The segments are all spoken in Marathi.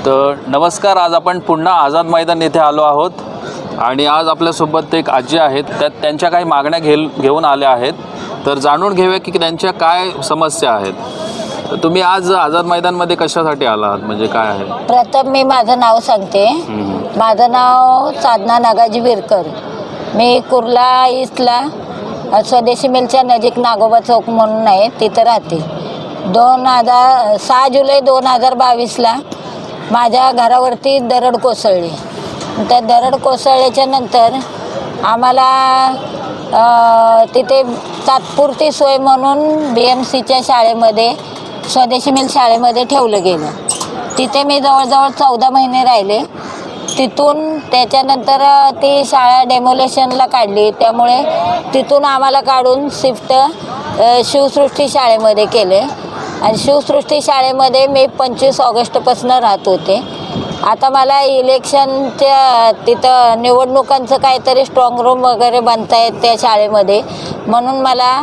तर नमस्कार, आज आपण पुन्हा आझाद मैदान येथे आलो आहोत आणि आज आपल्यासोबत एक आजी आहेत, त्यांच्या काही मागण्या घेऊन आल्या आहेत. तर जाणून घेऊया की त्यांच्या काय समस्या आहेत. तर तुम्ही आज आझाद मैदानमध्ये कशासाठी आलात, म्हणजे काय आहे? प्रथम मी माझं नाव सांगते. माझं नाव साधना नागाजी विरकर. मी कुर्ला ईस्टला स्वदेशी मिलच्या नजीक नागोबा चौक म्हणून आहे, तिथं राहते. 6 जुलै 2022ला माझ्या घरावरती दरड कोसळली. त्या दरड कोसळल्याच्या नंतर आम्हाला तिथे तात्पुरती सोय म्हणून BMCच्या शाळेमध्ये, स्वदेशी मिल शाळेमध्ये ठेवलं गेलं. तिथे मी जवळजवळ 14 महिने राहिले. तिथून त्याच्यानंतर ती शाळा डेमोलेशनला काढली, त्यामुळे तिथून आम्हाला काढून शिफ्ट शिवसृष्टी शाळेमध्ये केले. आणि शिवसृष्टी शाळेमध्ये मी 25 ऑगस्टपासून राहत होते. आता मला इलेक्शनच्या तिथं निवडणुकांचं काहीतरी स्ट्रॉंग रूम वगैरे बनतायत त्या शाळेमध्ये, म्हणून मला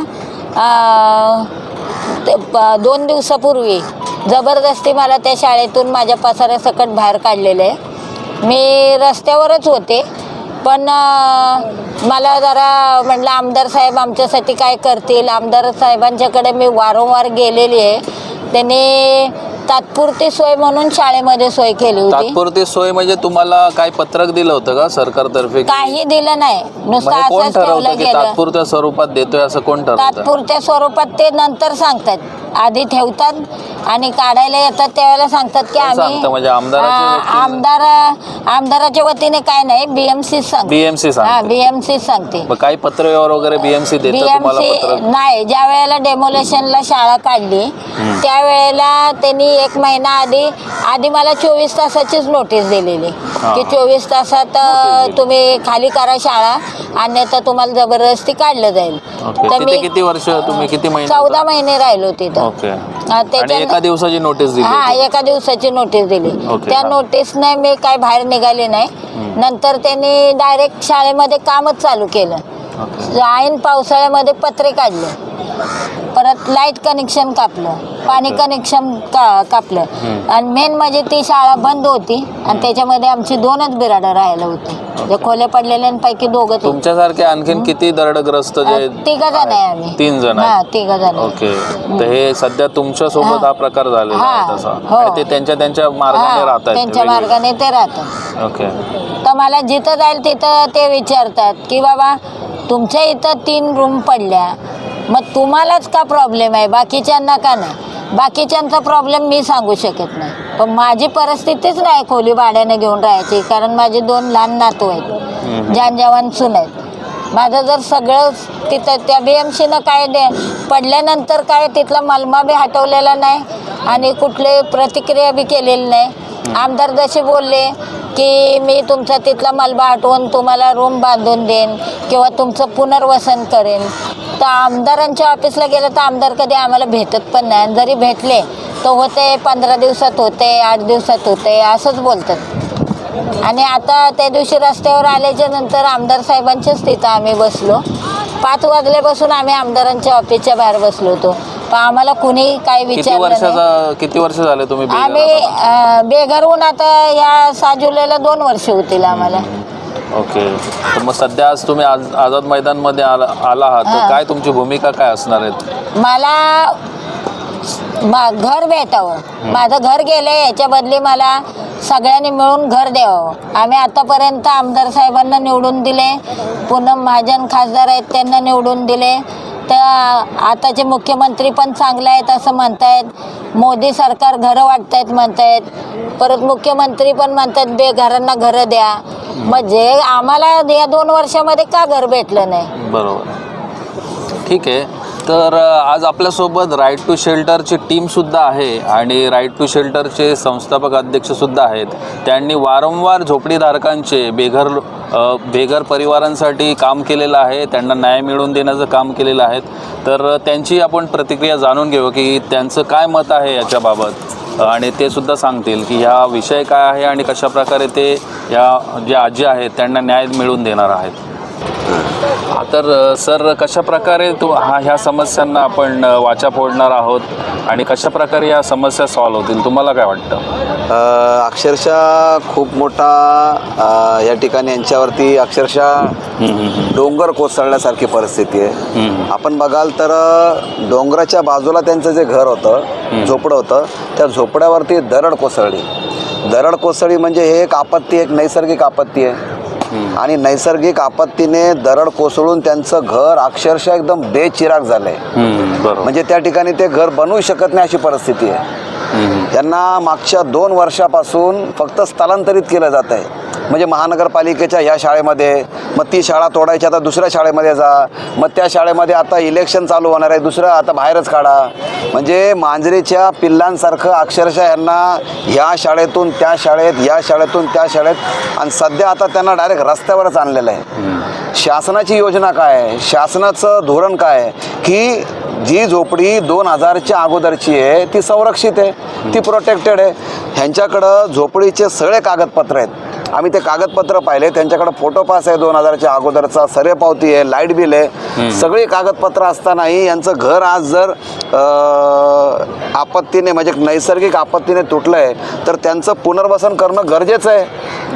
2 दिवसापूर्वी जबरदस्ती मला त्या शाळेतून माझ्या पसाऱ्यासकट बाहेर काढलेलं आहे. मी रस्त्यावरच होते, पण मला जरा म्हटलं आमदार साहेब आमच्यासाठी काय करतील. आमदार साहेबांच्याकडे मी वारंवार गेलेली आहे. त्यांनी तात्पुरती सोय म्हणून शाळेमध्ये सोय केली होती. तात्पुरती सोय म्हणजे तुम्हाला काय पत्रक दिलं होतं का सरकारतर्फे? काही दिलं नाही, नुसतं असंच ठेवलं गेलं. तात्पुरत्या स्वरूपात देतोय असं कोण ठरवतं? तात्पुरत्या स्वरूपात ते नंतर सांगतात. आधी ठेवतात आणि काढायला येतात त्यावेळेला सांगतात की आम्ही म्हणजे आमदाराच्या वतीने काय नाही, BMC सांगते. काही पत्र व्यवहार वगैरे BMC देते तुम्हाला? BMC नाही. ज्या वेळेला डेमोलेशनला शाळा काढली त्यावेळेला त्यांनी 1 महिना आधी मला 24 तासाचीच नोटीस दिलेली की 24 तासात तुम्ही खाली करा शाळा, अन्यथा तुम्हाला जबरदस्ती काढलं जाईल. तर मी किती वर्ष, तुम्ही किती महिने? 14 महिने राहिलो तिथं. एका दिवसाची नोटीस दिली? हा, एका दिवसाची नोटीस दिली. त्या नोटीसने मी काय बाहेर निघाले नाही. नंतर त्यांनी डायरेक्ट शाळेमध्ये कामच चालू केलं. ऐन पावसाळ्यामध्ये पत्रे काढले, परत लाईट कनेक्शन कापलं, पाणी कनेक्शन कापलं. आणि मेन म्हणजे ती शाळा बंद होती आणि त्याच्यामध्ये आमची 2च बिराडं राहायला होती. जे खोले पडलेल्यांपैकी 2. तुमच्यासारखे आणखीन किती दरडग्रस्त? 3 जण आहे आम्ही. 3 जण? हा, 3 जण. ओके. तर हे सध्या तुमच्या सोबत हा प्रकार झालेला आहे तसा? आणि ते त्यांच्या मार्गाने राहतात? त्यांच्या मार्गाने ते राहतात. ओके. तर मला जिथं जाईल तिथं ते विचारतात की बाबा तुमच्या इथं 3 रूम पडल्या, मग तुम्हालाच का प्रॉब्लेम आहे, बाकीच्यांना का नाही? बाकीच्यांचा प्रॉब्लेम मी सांगू शकत नाही, पण माझी परिस्थितीच नाही खोली भाड्याने घेऊन राहायची, कारण माझे 2 लहान नातू आहेत, जानजवान सून आहेत. माझं जर सगळं तिथं त्या BMCनं काय पडल्यानंतर काय तिथला मलमा बी हटवलेला नाही आणि कुठली प्रतिक्रिया बी केलेली नाही. आमदार जसे बोलले की मी तुमचा तिथला मलबा हटवून तुम्हाला रूम बांधून देईन किंवा तुमचं पुनर्वसन करेन, तर आमदारांच्या ऑफिसला गेलं तर आमदार कधी आम्हाला भेटत पण नाही. आणि जरी भेटले तर होते 15 दिवसात होते, 8 दिवसात होते, असंच बोलतात. आणि आता त्या दिवशी रस्त्यावर आल्याच्या नंतर आमदार साहेबांच्याच तिथं आम्ही बसलो. 5 वाजल्यापासून आम्ही आमदारांच्या ऑफिसच्या बाहेर बसलो होतो, पण आम्हाला कुणी काही विचारलं नाही. किती वर्ष झाले तुम्ही? आम्ही बेघर होऊन आता या 6 जुलैला 2 वर्ष होतील आम्हाला. ओके. तर मग सध्या आज तुम्ही आझाद मैदानमध्ये आला आहात, तर काय तुमची भूमिका काय असणार आहेत? मला घर भेटावं. माझं घर गेलं, याच्या बदली मला सगळ्यांनी मिळून घर द्यावं. आम्ही आतापर्यंत आमदार साहेबांना निवडून दिले, पूनम महाजन खासदार आहेत त्यांना निवडून दिले, तर आताचे मुख्यमंत्री पण चांगले आहेत असं म्हणतायत. मोदी सरकार घरं वाटतायत म्हणतायत. परत मुख्यमंत्री पण म्हणतात बेघरांना घरं द्या. मग जे आम्हाला या 2 वर्षामध्ये का घर भेटलं नाही? बरोबर. ठीक आहे. तर आज आपल्यासोबत राईट टू शेल्टरची टीमसुद्धा आहे आणि राईट टू शेल्टरचे संस्थापक अध्यक्षसुद्धा आहेत. त्यांनी वारंवार झोपडीधारकांचे बेघर परिवारांसाठी काम केलेलं आहे, त्यांना न्याय मिळवून देण्याचं काम केलेलं आहे. तर त्यांची आपण प्रतिक्रिया जाणून घेऊ की त्यांचं काय मत आहे याच्याबाबत, आणि ते सुद्धा सांगतील की ह्या विषय काय आहे आणि कशाप्रकारे ते या जे आजी आहेत त्यांना न्याय मिळवून देणार आहेत. तर सर कशा प्रकारे ह्या समस्यांना आपण वाचा फोडणार आहोत आणि कशा प्रकारे या समस्या सॉल्व्ह होतील, तुम्हाला काय वाटतं? अक्षरशः खूप मोठा या ठिकाणी यांच्यावरती अक्षरशः डोंगर कोसळण्यासारखी परिस्थिती आहे. आपण बघाल तर डोंगराच्या बाजूला त्यांचं जे घर होतं, झोपडं होतं, त्या झोपड्यावरती दरड कोसळली. दरड कोसळली म्हणजे हे एक आपत्ती, एक नैसर्गिक आपत्ती आहे. आणि नैसर्गिक आपत्तीने दरड कोसळून त्यांचं घर अक्षरशः एकदम बेचिराग झालंय. म्हणजे त्या ठिकाणी ते घर बनवू शकत नाही अशी परिस्थिती आहे. त्यांना मागच्या 2 वर्षापासून फक्त स्थलांतरित केलं जात आहे. म्हणजे महानगरपालिकेच्या ह्या शाळेमध्ये, मग ती शाळा तोडायची, आता दुसऱ्या शाळेमध्ये जा, मग त्या शाळेमध्ये आता इलेक्शन चालू होणार आहे, दुसरं आता बाहेरच काढा. म्हणजे मांजरीच्या पिल्लांसारखं अक्षरशः यांना ह्या शाळेतून त्या शाळेत, या शाळेतून त्या शाळेत, आणि सध्या आता त्यांना डायरेक्ट रस्त्यावरच आणलेलं आहे. शासनाची योजना काय आहे, शासनाचं धोरण काय आहे की जी झोपडी 2000च्या अगोदरची आहे ती संरक्षित आहे, ती प्रोटेक्टेड आहे. ह्यांच्याकडं झोपडीचे सगळे कागदपत्र आहेत. आम्ही ते कागदपत्र पाहिले, त्यांच्याकडे फोटो पास आहे 2000च्या अगोदरचा, सर्वे पावती आहे, लाईट बिल आहे, सगळी कागदपत्र असतानाही यांचं घर आज जर आपत्तीने म्हणजे नैसर्गिक आपत्तीने तुटलं आहे तर त्यांचं पुनर्वसन करणं गरजेचं आहे.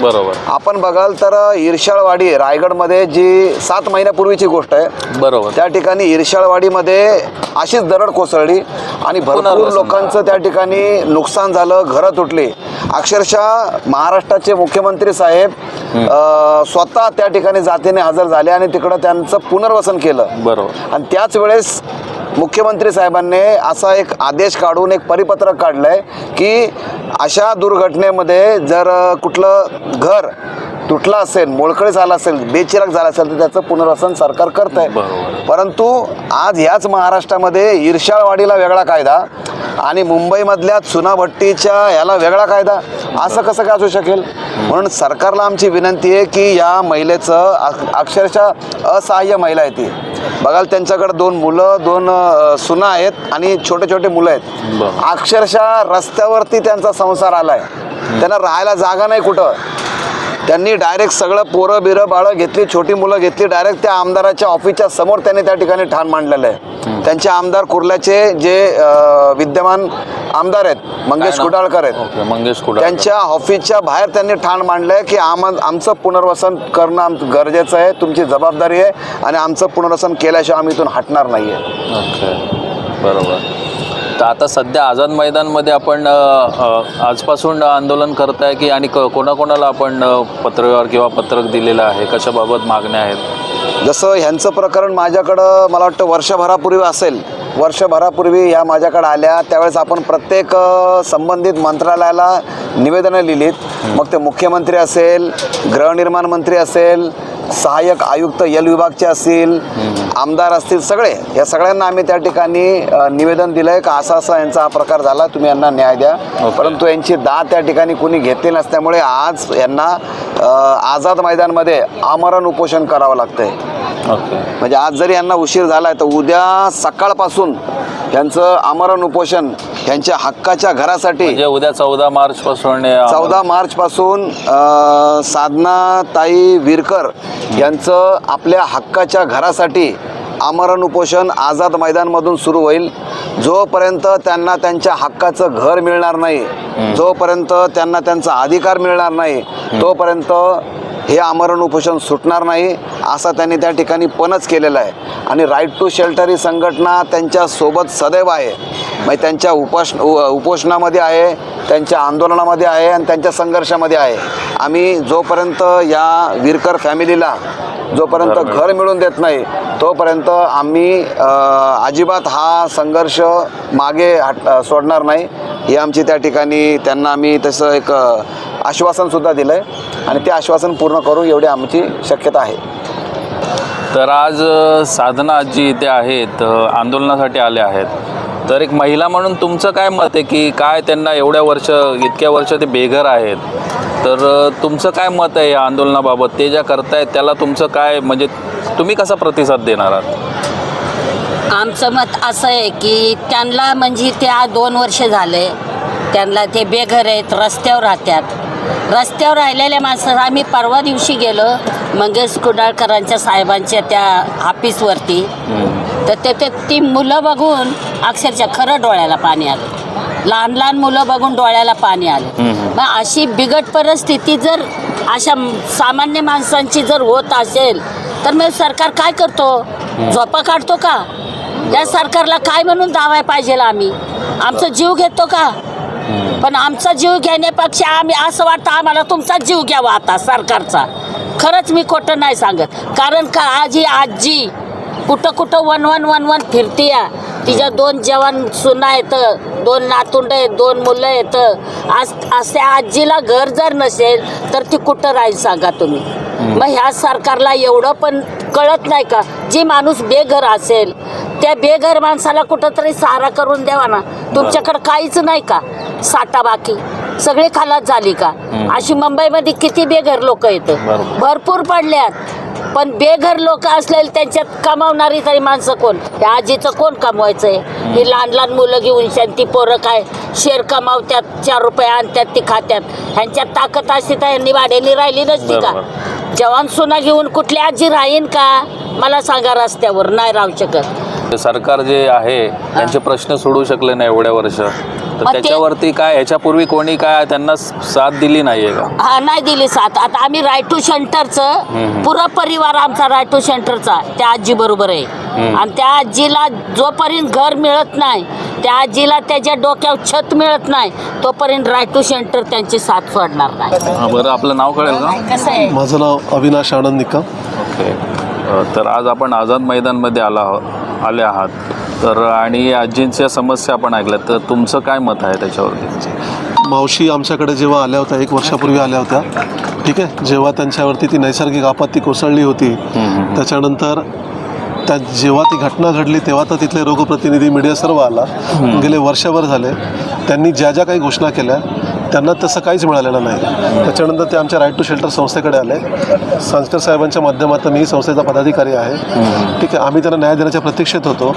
बरोबर. आपण बघाल तर इर्शाळवाडी रायगडमध्ये जी 7 महिन्यापूर्वीची गोष्ट आहे, बरोबर, त्या ठिकाणी इर्शाळवाडीमध्ये अशीच दरड कोसळली आणि भरपूर लोकांचं त्या ठिकाणी नुकसान झालं, घरं तुटली. अक्षरशः महाराष्ट्राचे मुख्यमंत्री साहेब स्वतः त्या ठिकाणी जातीने हजर झाले आणि तिकडं त्यांचं पुनर्वसन केलं. बरोबर. आणि त्याच वेळेस मुख्यमंत्री साहेबांनी असा एक आदेश काढून एक परिपत्रक काढलंय की अशा दुर्घटनेमध्ये जर कुठलं घर तुटलं असेल, मोडकळी झाला असेल, बेचिराग झाला असेल तर त्याचं पुनर्वसन सरकार करत आहे. परंतु आज ह्याच महाराष्ट्रामध्ये इर्शाळवाडीला वेगळा कायदा आणि मुंबईमधल्या चुनाभट्टीच्या ह्याला वेगळा कायदा, असं कसं काय असू शकेल? म्हणून सरकारला आमची विनंती आहे की या महिलेचं अक्षरशः असहाय्य महिला आहे ती. बघाल त्यांच्याकडे 2 मुलं, 2 सुना आहेत आणि छोटे छोटे मुलं आहेत. अक्षरशः रस्त्यावरती त्यांचा संसार आलाय, त्यांना राहायला जागा नाही कुठं. त्यांनी डायरेक्ट सगळं पोरं बिरं बाळं घेतली, छोटी मुलं घेतली, डायरेक्ट त्या आमदाराच्या ऑफिसच्या समोर त्यांनी त्या ठिकाणी ठाण मांडलेलं आहे. त्यांचे आमदार कुर्ल्याचे जे विद्यमान आमदार आहेत मंगेश कुडाळकर आहेत, मंगेश कुडाळकर, त्यांच्या ऑफिसच्या बाहेर त्यांनी ठाण मांडलंय की आमचं पुनर्वसन करणं गरजेचं आहे, तुमची जबाबदारी आहे आणि आमचं पुनर्वसन केल्याशिवाय आम्ही इथून हटणार नाही आहे. ओके, बरोबर. तर आता सध्या आझाद मैदानमध्ये आपण आजपासून आंदोलन करताय की आणि कोणाकोणाला आपण पत्रव्यवहार किंवा पत्रक दिलेलं आहे, कशाबाबत मागण्या आहेत? जसं ह्यांचं प्रकरण माझ्याकडं मला वाटतं वर्षभरापूर्वी असेल, वर्षभरापूर्वी ह्या माझ्याकडे आल्या, त्यावेळेस आपण प्रत्येक संबंधित मंत्रालयाला निवेदनं लिहिलीत. मग ते मुख्यमंत्री असेल, गृहनिर्माण मंत्री असेल, सहाय्यक आयुक्त यल विभागचे असतील, आमदार असतील, सगळे या सगळ्यांना आम्ही त्या ठिकाणी निवेदन दिलं आहे का असा असा यांचा हा प्रकार झाला, तुम्ही यांना न्याय द्या. परंतु यांची दाद त्या ठिकाणी कोणी घेतली नसल्यामुळे आज यांना आझाद मैदानमध्ये आमरण उपोषण करावं लागतंय. म्हणजे आज जरी यांना उशीर झाला आहे तर उद्या सकाळपासून यांचं आमरण उपोषण यांच्या हक्काच्या घरासाठी, म्हणजे उद्या 14 मार्चपासून 14 मार्चपासून साधनाताई विरकर यांचं आपल्या हक्काच्या घरासाठी आमरण उपोषण आझाद मैदानमधून सुरू होईल. जोपर्यंत त्यांना त्यांच्या हक्काचं घर मिळणार नाही, जोपर्यंत त्यांना त्यांचा अधिकार मिळणार नाही, तोपर्यंत हे आमरण उपोषण सुटणार नाही, असा त्यांनी त्या ठिकाणी पणच केलेला आहे. आणि राईट टू शेल्टर ही संघटना त्यांच्यासोबत सदैव आहे. म्हणजे त्यांच्या उपोषणामध्ये आहे, त्यांच्या आंदोलनामध्ये आहे आणि त्यांच्या संघर्षामध्ये आहे. आम्ही जोपर्यंत या विरकर फॅमिलीला जोपर्यंत घर मिळून देत नाही तोपर्यंत आम्ही अजिबात हा संघर्ष मागे सोडणार नाही. ही आमची त्या ठिकाणी त्यांना आम्ही तसं एक आश्वासनसुद्धा दिलं आहे आणि ते आश्वासन पूर्ण करू एवढी आमची शक्यता आहे. तर आज साधना आजी इथे आहेत, आंदोलनासाठी आल्या आहेत. तर एक महिला म्हणून तुमचं काय मत आहे की काय त्यांना इतक्या वर्ष ते बेघर आहेत, तर तुमचं काय मत आहे या आंदोलनाबाबत? ते ज्या करतायत त्याला तुमचं काय, म्हणजे तुम्ही कसा प्रतिसाद देणार आहात? आमचं मत असं आहे की त्यांना म्हणजे ते आज 2 वर्ष झाले त्यांना ते बेघर आहेत, रस्त्यावर राहतात. रस्त्यावर राहिलेल्या माणसाला आम्ही परवा दिवशी गेलो मंगेश कुडाळकरांच्या साहेबांच्या त्या ऑफिसवरती, तर ते ती मुलं बघून अक्षरशः खरं डोळ्याला पाणी आलं. लहान लहान मुलं बघून डोळ्याला पाणी आलं. मग अशी बिकट परिस्थिती जर अशा सामान्य माणसांची जर होत असेल तर मग सरकार काय करतो? झोपा काढतो का? त्या सरकारला काय म्हणून दावाय पाहिजे आम्ही? आमचा जीव घेतो का? पण आमचा जीव घेण्यापेक्षा आम्ही असं वाटतं आम्हाला तुमचा जीव घ्यावा आता सरकारचा. खरंच मी खोटं नाही सांगत. कारण का आज ही आजी कुठं कुठं वन फिरती या. तिच्या 2 जवान सुना येतं, 2 नातुंड आहेत, 2 मुलं येतं. आज अशा आजीला घर जर नसेल तर ती कुठं राहील सांगा तुम्ही? मग ह्या सरकारला एवढं पण कळत नाही का? जी माणूस बेघर असेल त्या बेघर माणसाला कुठंतरी सहारा करून द्यावा ना. तुमच्याकडं काहीच नाही का? साठा बाकी सगळी खालास झाली का? अशी मुंबईमध्ये किती बेघर लोक येतं, भरपूर पडल्यात. पण बेघर लोक असलेले त्यांच्यात कमावणारी तरी माणसं कोण? त्या आजीचं कोण कमवायचंय? ही लहान लहान मुलं घेऊन ती पोरं काय शेर कमावतात, 4 रुपये आणतात ती खात्यात. ह्यांच्यात ताकद असते तर यांनी भाड्याने राहिली नसती का? जवान सुना घेऊन कुठली आजी राहीन का? मला सांगा. रस्त्यावर नाही राहू शकत. सरकार जे आहे त्यांचे प्रश्न सोडू शकले नाही एवढ्या वर्ष, तर त्याच्यावरती काय ह्याच्यापूर्वी कोणी काय त्यांना साथ दिली नाहीये का? हा, नाही दिली साथ. आता आम्ही राईट टू सेंटरचं पुरा परिवार आमचा राईट टू सेंटरचा त्या आजी बरोबर आहे. आणि त्या आजीला जोपर्यंत घर मिळत नाही, त्या आजीला त्याच्या डोक्यावर छत मिळत नाही, तोपर्यंत राईट टू सेंटर त्यांची साथ सोडणार नाही. बरं, आपलं नाव कळेल का? कसं आहे? माझं नाव अविनाश आनंद निकम. ओके. तर आज आपण आझाद मैदानमध्ये आले आहात, तर आणि आजींच्या समस्या आपण ऐकल्या, तर तुमचं काय मत आहे त्याच्यावरती? मावशी आमच्याकडे जेव्हा आल्या होत्या 1 वर्षापूर्वी आल्या होत्या, ठीक आहे. जेव्हा त्यांच्यावरती ती नैसर्गिक आपत्ती कोसळली होती, त्याच्यानंतर जेव्हा ती घटना घडली तेव्हा तर तिथले रोगप्रतिनिधी मीडिया सर्व आला. गेले वर्षभर झाले त्यांनी ज्या ज्या काही घोषणा केल्या त्यांना तसं काहीच मिळालेलं नाही. त्याच्यानंतर ते आमच्या राईट टू शेल्टर संस्थेकडे आले. सांसकर साहेबांच्या माध्यमातून मी संस्थेचा पदाधिकारी आहे, ठीक आहे. आम्ही त्यांना न्याय देण्याच्या प्रतीक्षेत होतो.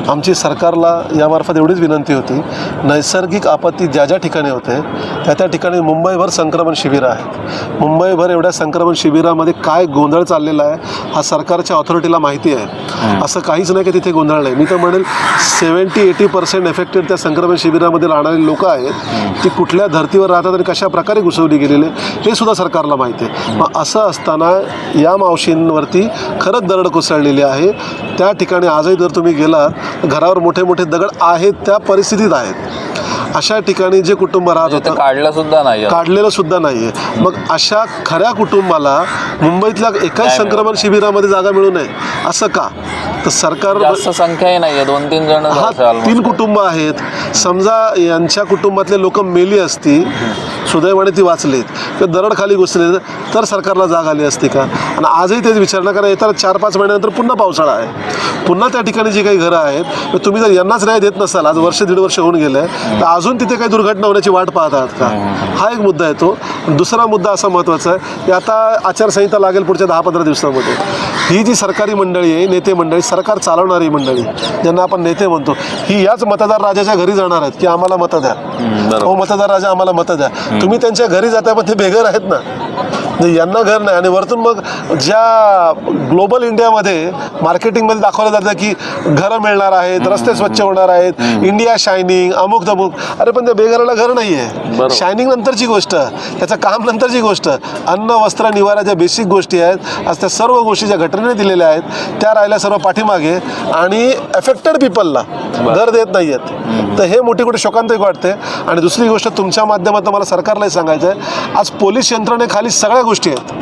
आमची सरकारला यामार्फत एवढीच विनंती होती, नैसर्गिक आपत्ती ज्या ज्या ठिकाणी होते त्या ठिकाणी मुंबईभर संक्रमण शिबिरं आहेत. मुंबईभर एवढ्या संक्रमण शिबिरामध्ये काय गोंधळ चाललेला आहे हा सरकारच्या ऑथॉरिटीला माहिती आहे. असं काहीच नाही की तिथे गोंधळ नाही. मी तर म्हणेल 70-80% एफेक्टेड त्या संक्रमण शिबिरामध्ये राहणारी लोक आहेत. ती कुठल्या धर्तीवर राहतात आणि कशा प्रकारे घुसवली गेलेले हे सुद्धा सरकारला माहिती आहे. मग असं असताना या मावशींवरती खरंच दरड कोसळलेली आहे. त्या ठिकाणी आजही जर तुम्ही गेलात घरावर मोठे मोठे दगड आहेत, त्या परिस्थितीत आहेत. अशा ठिकाणी जे कुटुंब राहत होतं काढलेलं सुद्धा नाहीये. मग अशा खऱ्या कुटुंबाला मुंबईतल्या एकाच संक्रमण शिबिरामध्ये जागा मिळू नये असं का? तर सरकार जास्त संख्याही नाहीये, 2-3 जण. हा, 3 कुटुंब आहेत. समजा यांच्या कुटुंबातले लोक मेली असती, सुदैवाने ती वाचलीत, तर दरड खाली घुसले तर सरकारला जाग आली असती का? आणि आजही तेच विचारणा करा. येत्या 4-5 महिन्यानंतर पुन्हा पावसाळा आहे, पुन्हा त्या ठिकाणी जी काही घरं आहेत तुम्ही जर यांनाच न्याय देत नसाल, आज 1-1.5 वर्ष होऊन गेले, तर अजून तिथे काही दुर्घटना होण्याची वाट पाहत आहात का? हा एक मुद्दा येतो. दुसरा मुद्दा असा महत्त्वाचा आहे की आता आचारसंहिता लागेल पुढच्या 10-15 दिवसामध्ये. ही जी सरकारी मंडळी आहे, नेते मंडळी, सरकार चालवणारी मंडळी ज्यांना आपण नेते म्हणतो, ही याच मतदार राजाच्या घरी जाणार आहेत की आम्हाला मतं द्या. हो मतदार राजा आम्हाला मतं द्या. तुम्ही त्यांच्या घरी जाताय पण ते बेघर आहेत ना, यांना घर नाही. आणि वरतून मग ज्या ग्लोबल इंडियामध्ये मार्केटिंगमध्ये दाखवलं जातं की घरं मिळणार आहेत, रस्ते स्वच्छ होणार आहेत, इंडिया शायनिंग, अमुक तमुक. अरे पण त्या बेघराला घर नाही आहे. शायनिंग नंतरची गोष्ट, त्याचं काम नंतरची गोष्ट. अन्न वस्त्र निवारा ज्या बेसिक गोष्टी आहेत, आज त्या सर्व गोष्टी ज्या घटनेने दिलेल्या आहेत त्या राहिल्या सर्व पाठीमागे. आणि एफेक्टेड पीपलला घर देत नाही आहेत. तर हे मोठी मोठी शोकांतिक वाटते. आणि दुसरी गोष्ट तुमच्या माध्यमातून मला सरकारलाही सांगायचं आहे, आज पोलीस यंत्रणेखाली सगळ्या गोष्टी आहेत.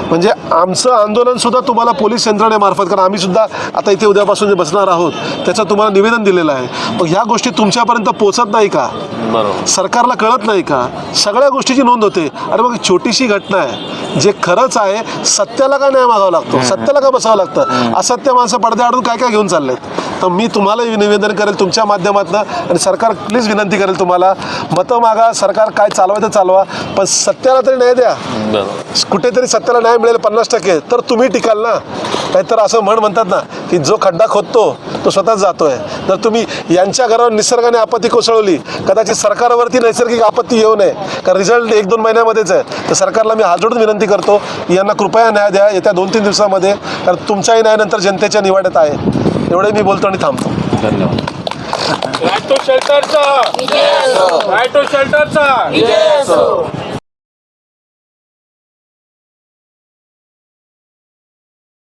म्हणजे आमचं आंदोलन सुद्धा तुम्हाला पोलीस यंत्रणेमार्फत, कारण आम्ही सुद्धा आता इथे उद्यापासून जे बसणार आहोत त्याचं तुम्हाला निवेदन दिलेलं आहे. मग ह्या गोष्टी तुमच्यापर्यंत पोहोचत नाही का? सरकारला कळत नाही का? सगळ्या गोष्टीची नोंद होते. अरे मग छोटीशी घटना आहे, जे खरंच आहे सत्याला का न्याय मागावा लागतो, सत्याला का बसावं लागतं? असत्य माणसं पडद्याआडून काय काय घेऊन चाललेत. तर मी तुम्हाला निवेदन करेल तुमच्या माध्यमातून, आणि सरकार प्लीज विनंती करेल तुम्हाला, मतं मागा, सरकार काय चालवायचं चालवा, पण सत्याला तरी न्याय द्या. बरोबर. कुठेतरी सत्याला न्याय मिळेल 50% तर तुम्ही टिकाल ना. नाहीतर असं म्हणतात ना की जो खड्डा खोदतो तो स्वतःच जातोय. जर तुम्ही यांच्या घरावर निसर्गाने आपत्ती कोसळवली, कदाचित सरकारवरती नैसर्गिक आपत्ती येऊ नये, कारण रिझल्ट 1-2 महिन्यामध्येच आहे. तर सरकारला मी हात जोडून विनंती करतो, यांना कृपया न्याय द्या येत्या 2-3 दिवसामध्ये, कारण तुमच्याही न्यायानंतर जनतेच्या निवाड्यात आहे. एवढे मी बोलतो आणि थांबतो. धन्यवाद. राईट टू शेल्टरचा, राईट टू शेल्टरचा.